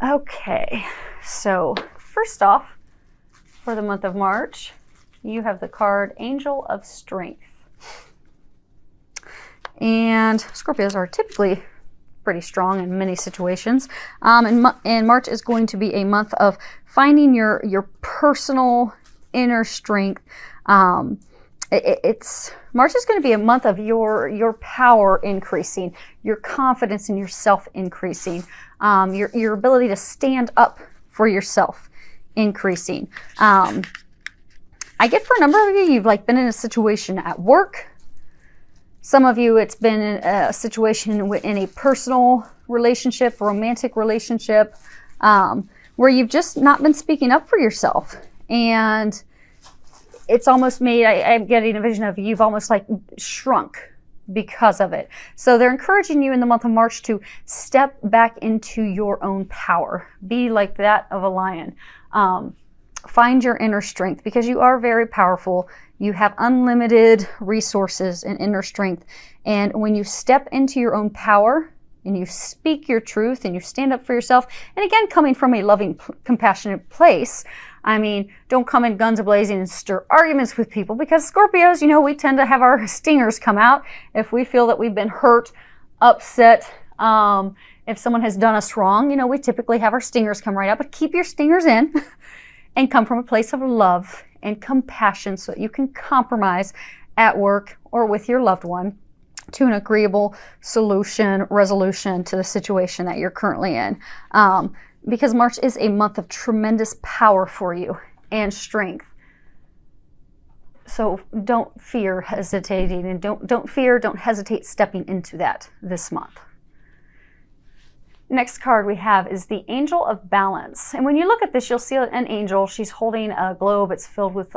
Okay, so first off, for the month of March, you have the card Angel of Strength. And Scorpios are typically pretty strong in many situations. And March is going to be a month of finding your personal inner strength. March is going to be a month of your power increasing, your confidence in yourself increasing, your ability to stand up for yourself increasing. I get for a number of you, you've been in a situation at work. Some of you, it's been a situation in a personal relationship, romantic relationship, where you've just not been speaking up for yourself. And it's almost made, I'm getting a vision of you've almost shrunk because of it. So they're encouraging you in the month of March to step back into your own power. Be like that of a lion. Find your inner strength, because you are very powerful. You have unlimited resources and inner strength. And when you step into your own power and you speak your truth and you stand up for yourself, and again, coming from a loving, compassionate place, don't come in guns a-blazing and stir arguments with people, because Scorpios, we tend to have our stingers come out if we feel that we've been hurt, upset. If someone has done us wrong, we typically have our stingers come right out, but keep your stingers in and come from a place of love and compassion so that you can compromise at work or with your loved one to an agreeable resolution to the situation that you're currently in. Because March is a month of tremendous power for you and strength. So don't fear hesitating, and don't hesitate stepping into that this month. Next card we have is the Angel of Balance. And when you look at this, you'll see an angel. She's holding a globe. It's filled with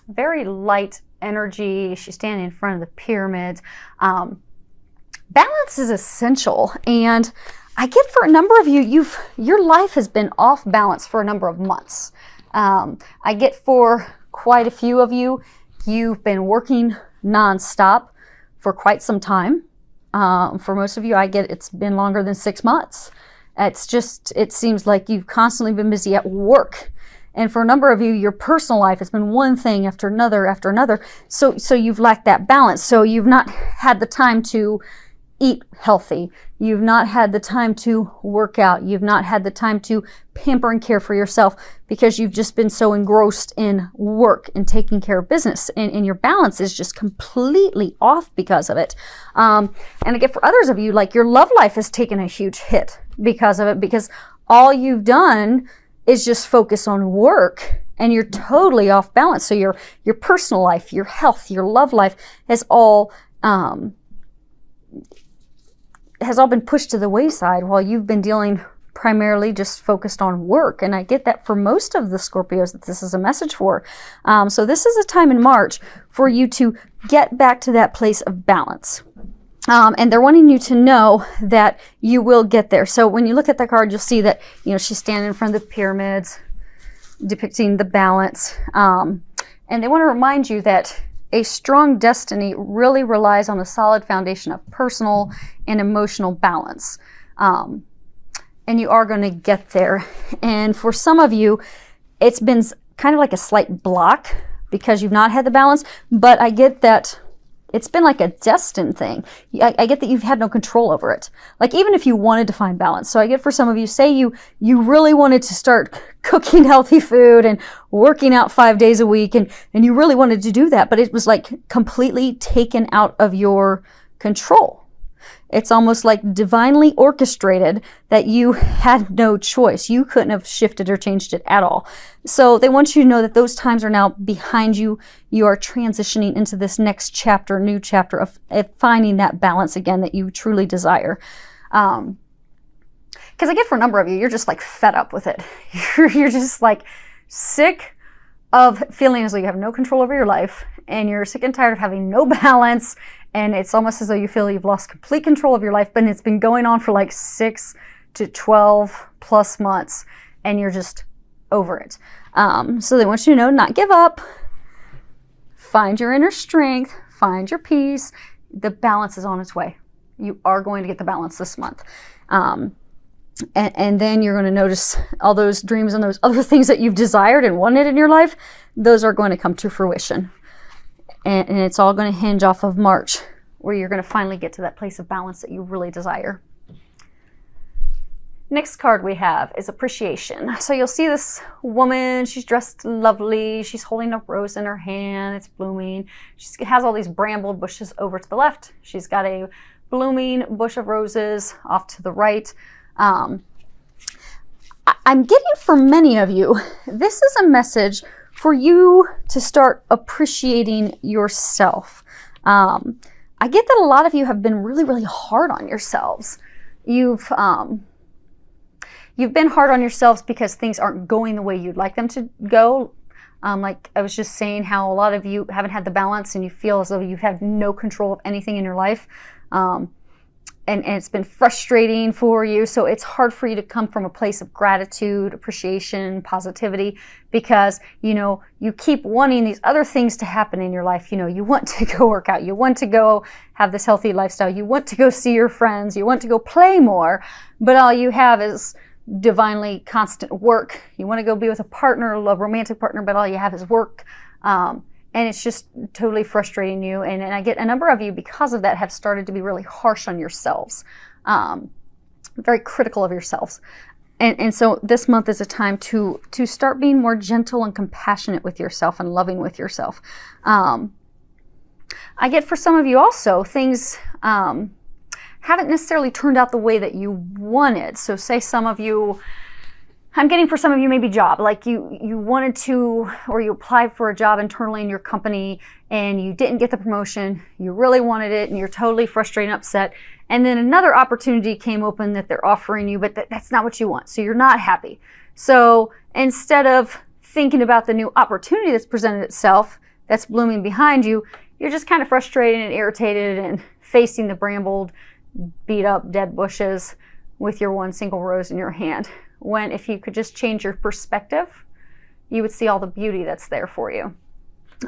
very light energy. She's standing in front of the pyramids. Balance is essential. And I get for a number of you, your life has been off balance for a number of months. I get for quite a few of you, you've been working nonstop for quite some time. For most of you, I get it's been longer than 6 months. It seems like you've constantly been busy at work. And for a number of you, your personal life has been one thing after another after another. So you've lacked that balance. So you've not had the time to eat healthy. You've not had the time to work out. You've not had the time to pamper and care for yourself, because you've just been so engrossed in work and taking care of business. And your balance is just completely off because of it. And again, for others of you, your love life has taken a huge hit because of it, because all you've done is just focus on work, and you're totally off balance. So your personal life, your health, your love life has all been pushed to the wayside while you've been dealing primarily just focused on work. And I get that for most of the Scorpios that this is a message for. So this is a time in March for you to get back to that place of balance. And they're wanting you to know that you will get there. So when you look at the card, you'll see that, she's standing in front of the pyramids, depicting the balance. And they want to remind you that a strong destiny really relies on a solid foundation of personal and emotional balance. And you are going to get there. And for some of you, it's been kind of like a slight block because you've not had the balance, but I get that it's been like a destined thing. I get that you've had no control over it. Even if you wanted to find balance. So I get for some of you, say you really wanted to start cooking healthy food and working out 5 days a week, and you really wanted to do that, but it was completely taken out of your control. It's almost like divinely orchestrated that you had no choice. You couldn't have shifted or changed it at all. So they want you to know that those times are now behind you. You are transitioning into this next chapter, new chapter of finding that balance again that you truly desire. Because I get for a number of you, you're just fed up with it. You're just sick of feeling as though you have no control over your life, and you're sick and tired of having no balance. And it's almost as though you feel you've lost complete control of your life, but it's been going on for 6 to 12 plus months, and you're just over it. So they want you to know, not give up, find your inner strength, find your peace. The balance is on its way. You are going to get the balance this month. And then you're going to notice all those dreams and those other things that you've desired and wanted in your life, those are going to come to fruition. And it's all going to hinge off of March, where you're going to finally get to that place of balance that you really desire. Next card we have is appreciation. So you'll see this woman, she's dressed lovely, she's holding a rose in her hand, it's blooming. She has all these bramble bushes over to the left. She's got a blooming bush of roses off to the right. I'm getting for many of you, this is a message for you to start appreciating yourself. I get that a lot of you have been really, really hard on yourselves. You've been hard on yourselves because things aren't going the way you'd like them to go. Like I was just saying, how a lot of you haven't had the balance and you feel as though you've had no control of anything in your life. And it's been frustrating for you. So it's hard for you to come from a place of gratitude, appreciation, positivity, because, you know, you keep wanting these other things to happen in your life. You know, you want to go work out. You want to go have this healthy lifestyle. You want to go see your friends. You want to go play more. But all you have is divinely constant work. You want to go be with a partner, a romantic partner, but all you have is work. And it's just totally frustrating you. And I get a number of you, because of that, have started to be really harsh on yourselves, very critical of yourselves. And so this month is a time to start being more gentle and compassionate with yourself and loving with yourself. I get for some of you also, things haven't necessarily turned out the way that you wanted. So say some of you, I'm getting for some of you maybe job, like you wanted to, or you applied for a job internally in your company and you didn't get the promotion, you really wanted it and you're totally frustrated and upset. And then another opportunity came open that they're offering you, but that's not what you want. So you're not happy. So instead of thinking about the new opportunity that's presented itself, that's blooming behind you, you're just kind of frustrated and irritated and facing the brambled, beat up, dead bushes with your one single rose in your hand. When if you could just change your perspective, you would see all the beauty that's there for you.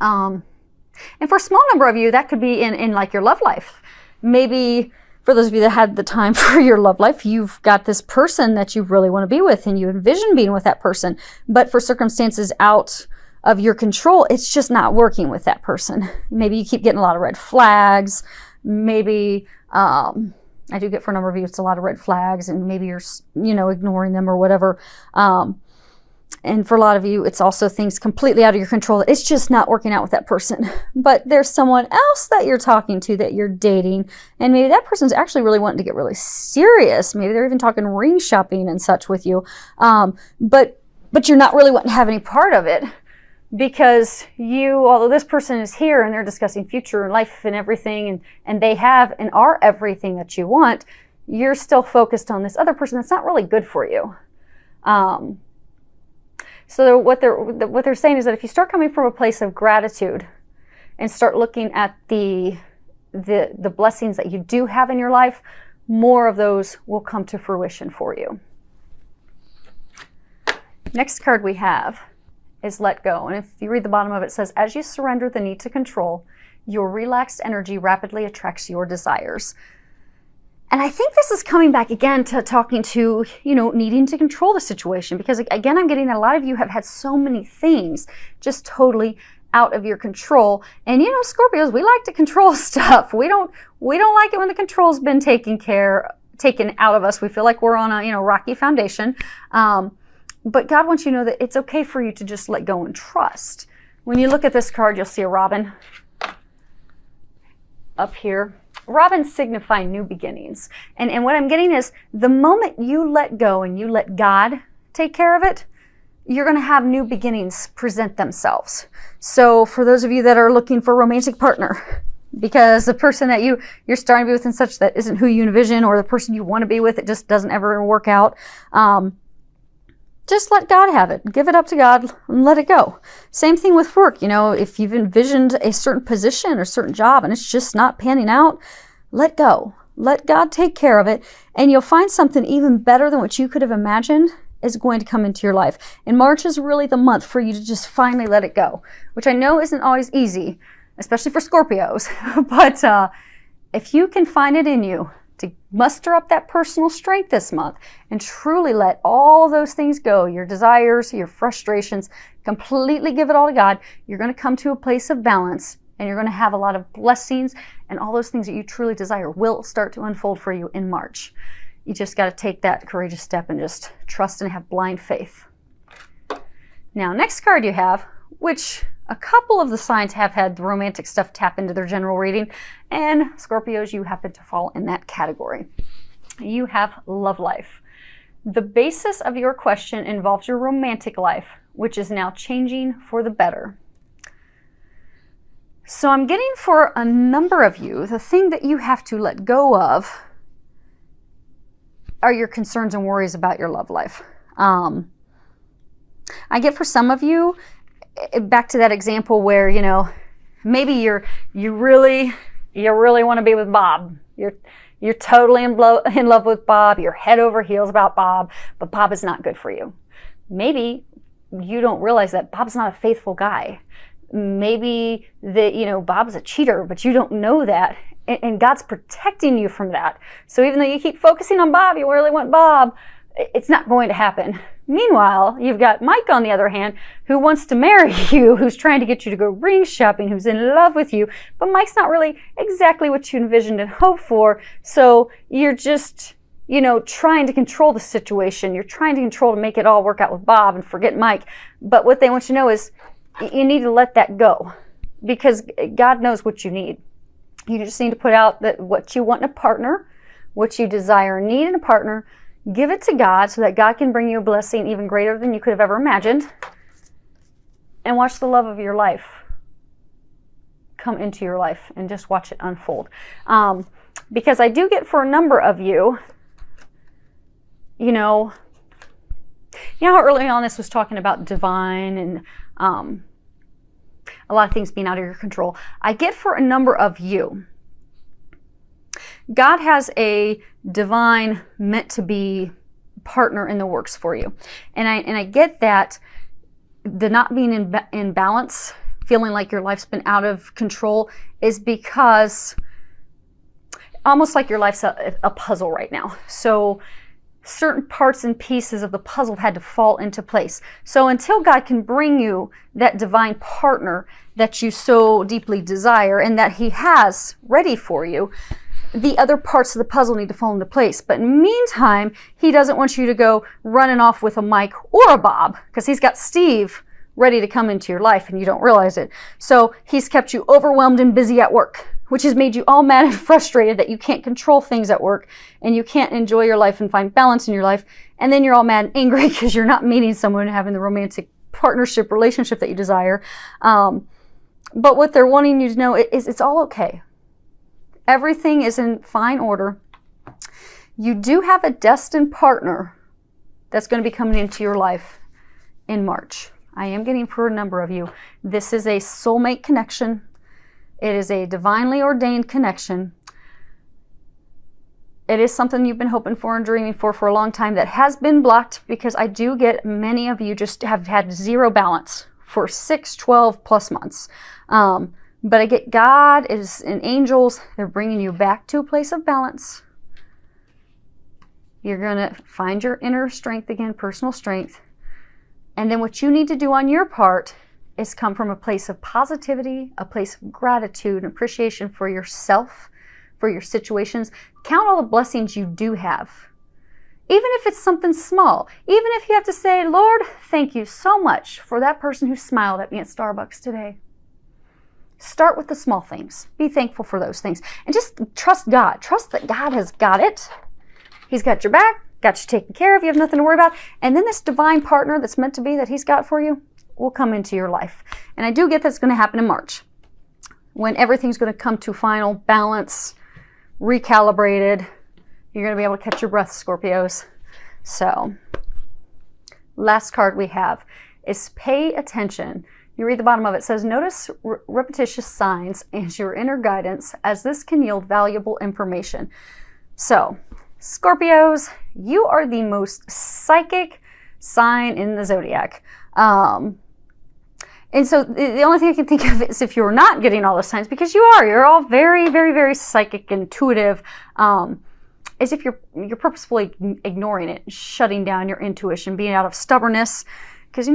And for a small number of you, that could be in like your love life. Maybe for those of you that had the time for your love life, you've got this person that you really want to be with and you envision being with that person, but for circumstances out of your control, it's just not working with that person. Maybe you keep getting a lot of red flags. Maybe, I do get for a number of you, it's a lot of red flags, and maybe you're, ignoring them or whatever. And for a lot of you, it's also things completely out of your control. It's just not working out with that person. But there's someone else that you're talking to, that you're dating, and maybe that person's actually really wanting to get really serious. Maybe they're even talking ring shopping and such with you. But you're not really wanting to have any part of it. Because although this person is here and they're discussing future and life and everything, and they have and are everything that you want, you're still focused on this other person that's not really good for you. So what they're saying is that if you start coming from a place of gratitude and start looking at the blessings that you do have in your life, more of those will come to fruition for you. Next card we have is let go. And if you read the bottom of it, it says, as you surrender the need to control, your relaxed energy rapidly attracts your desires. And I think this is coming back again to talking to, needing to control the situation. Because again, I'm getting that a lot of you have had so many things just totally out of your control. And Scorpios, we like to control stuff. We don't like it when the control's been taken out of us. We feel like we're on a, rocky foundation. But God wants you to know that it's okay for you to just let go and trust. When you look at this card, you'll see a robin up here. Robins signify new beginnings. And what I'm getting is the moment you let go and you let God take care of it, you're going to have new beginnings present themselves. So for those of you that are looking for a romantic partner, because the person that you're starting to be with and such that isn't who you envision, or the person you want to be with, it just doesn't ever work out, just let God have it. Give it up to God and let it go. Same thing with work. If you've envisioned a certain position or certain job and it's just not panning out, let go. Let God take care of it. And you'll find something even better than what you could have imagined is going to come into your life. And March is really the month for you to just finally let it go, which I know isn't always easy, especially for Scorpios. But if you can find it in you to muster up that personal strength this month and truly let all of those things go, your desires, your frustrations, completely give it all to God. You're going to come to a place of balance, and you're going to have a lot of blessings, and all those things that you truly desire will start to unfold for you in March. You just got to take that courageous step and just trust and have blind faith. Now, next card you have, which a couple of the signs have had the romantic stuff tap into their general reading, and Scorpios, you happen to fall in that category. You have love life. The basis of your question involves your romantic life, which is now changing for the better. So I'm getting for a number of you, the thing that you have to let go of are your concerns and worries about your love life. I get for some of you, back to that example where, you know, maybe you really want to be with Bob. You're totally in love with Bob. You're head over heels about Bob, but Bob is not good for you. Maybe you don't realize that Bob's not a faithful guy. Maybe that, you know, Bob's a cheater, but you don't know that. And God's protecting you from that. So even though you keep focusing on Bob, you really want Bob, it's not going to happen. Meanwhile, you've got Mike, on the other hand, who wants to marry you, who's trying to get you to go ring shopping, who's in love with you. But Mike's not really exactly what you envisioned and hoped for. So you're just, you know, trying to control the situation. You're trying to control to make it all work out with Bob and forget Mike. But what they want you to know is you need to let that go, because God knows what you need. You just need to put out that what you want in a partner, what you desire and need in a partner, give it to God so that God can bring you a blessing even greater than you could have ever imagined, and watch the love of your life come into your life and just watch it unfold. Because I do get for a number of you, you know how early on this was talking about divine and a lot of things being out of your control. I get for a number of you, God has a divine, meant to be partner in the works for you. And I get that the not being in balance, feeling like your life's been out of control, is because almost like your life's a puzzle right now. So certain parts and pieces of the puzzle had to fall into place. So until God can bring you that divine partner that you so deeply desire and that He has ready for you, the other parts of the puzzle need to fall into place. But in the meantime, He doesn't want you to go running off with a Mike or a Bob, because He's got Steve ready to come into your life and you don't realize it. So He's kept you overwhelmed and busy at work, which has made you all mad and frustrated that you can't control things at work and you can't enjoy your life and find balance in your life. And then you're all mad and angry because you're not meeting someone and having the romantic partnership relationship that you desire. But what they're wanting you to know is it's all okay. Everything is in fine order. You do have a destined partner that's going to be coming into your life in March. I am getting for a number of you. This is a soulmate connection. It is a divinely ordained connection. It is something you've been hoping for and dreaming for a long time that has been blocked, because I do get many of you just have had zero balance for 6, 12 plus months. But I get God and angels, they're bringing you back to a place of balance. You're going to find your inner strength again, personal strength. And then what you need to do on your part is come from a place of positivity, a place of gratitude and appreciation for yourself, for your situations. Count all the blessings you do have. Even if it's something small. Even if you have to say, Lord, thank you so much for that person who smiled at me at Starbucks today. Start with the small things. Be thankful for those things. And just trust God. Trust that God has got it. He's got your back, got you taken care of. You have nothing to worry about. And then this divine partner that's meant to be that He's got for you will come into your life. And I do get that's going to happen in March, when everything's going to come to final balance, recalibrated. You're going to be able to catch your breath, Scorpios. So, last card we have is pay attention. You read the bottom of it. It says, notice repetitious signs and your inner guidance, as this can yield valuable information. So, Scorpios, you are the most psychic sign in the zodiac. And so the only thing I can think of is if you're not getting all those signs, because you are. You're all very, very, very psychic, intuitive. as if you're purposefully ignoring it, shutting down your intuition, being out of stubbornness, because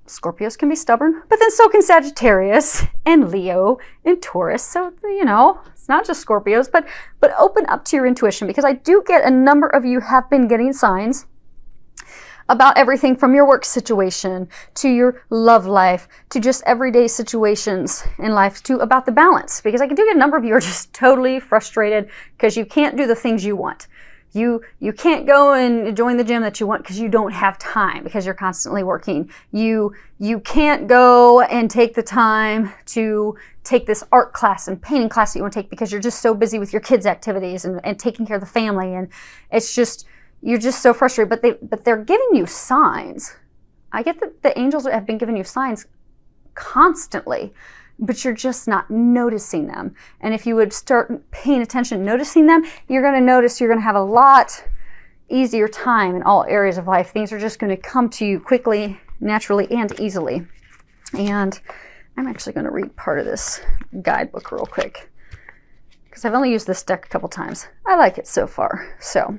Scorpios can be stubborn, but then so can Sagittarius and Leo and Taurus. So, it's not just Scorpios, but open up to your intuition, because I do get a number of you have been getting signs about everything from your work situation to your love life to just everyday situations in life to about the balance, because I do get a number of you are just totally frustrated because you can't do the things you want. You can't go and join the gym that you want because you don't have time because you're constantly working. You can't go and take the time to take this art class and painting class that you want to take because you're just so busy with your kids' activities and taking care of the family. And it's just, you're just so frustrated. But they're giving you signs. I get that the angels have been giving you signs constantly, but you're just not noticing them. And if you would start paying attention, noticing them, you're going to notice you're going to have a lot easier time in all areas of life. Things are just going to come to you quickly, naturally, and easily. And I'm actually going to read part of this guidebook real quick, because I've only used this deck a couple times. I like it so far. So,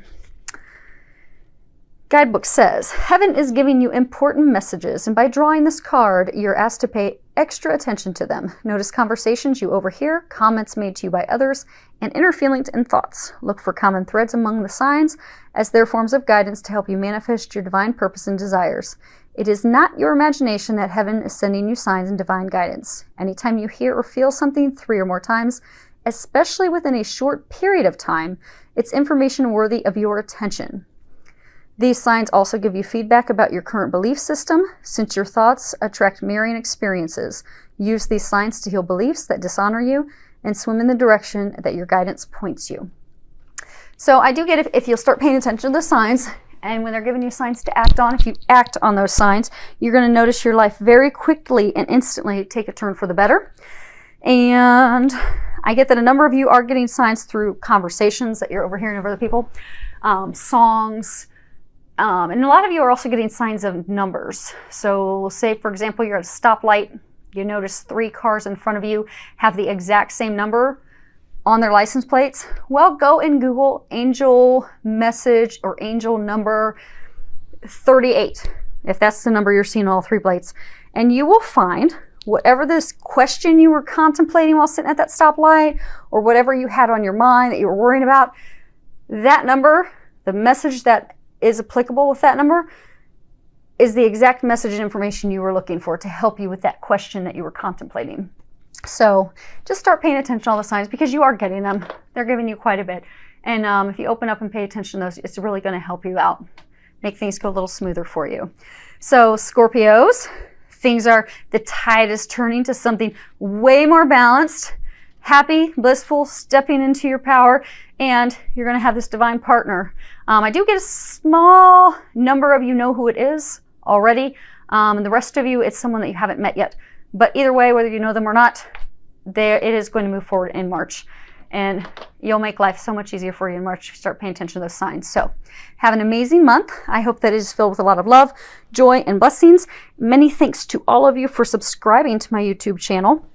guidebook says, heaven is giving you important messages, and by drawing this card, you're asked to pay extra attention to them. Notice conversations you overhear, comments made to you by others, and inner feelings and thoughts. Look for common threads among the signs as their forms of guidance to help you manifest your divine purpose and desires. It is not your imagination that heaven is sending you signs and divine guidance. Anytime you hear or feel something 3 or more times, especially within a short period of time, it's information worthy of your attention. These signs also give you feedback about your current belief system, since your thoughts attract mirroring experiences. Use these signs to heal beliefs that dishonor you and swim in the direction that your guidance points you. So I do get if you'll start paying attention to the signs, and when they're giving you signs to act on, if you act on those signs, you're going to notice your life very quickly and instantly take a turn for the better. And I get that a number of you are getting signs through conversations that you're overhearing of other people, songs, and a lot of you are also getting signs of numbers. So say, for example, you're at a stoplight, you notice 3 cars in front of you have the exact same number on their license plates. Well, go and Google angel message or angel number 38, if that's the number you're seeing on all 3 plates. And you will find whatever this question you were contemplating while sitting at that stoplight, or whatever you had on your mind that you were worrying about, that number, the message that is applicable with that number, is the exact message and information you were looking for to help you with that question that you were contemplating. So just start paying attention to all the signs, because you are getting them. They're giving you quite a bit. And if you open up and pay attention to those, it's really going to help you out, make things go a little smoother for you. So Scorpios, the tide is turning to something way more balanced, happy, blissful, stepping into your power, and you're going to have this divine partner. I do get a small number of you know who it is already, and the rest of you, it's someone that you haven't met yet. But either way, whether you know them or not, it is going to move forward in March, and you'll make life so much easier for you in March if you start paying attention to those signs. So have an amazing month. I hope that it is filled with a lot of love, joy, and blessings. Many thanks to all of you for subscribing to my YouTube channel.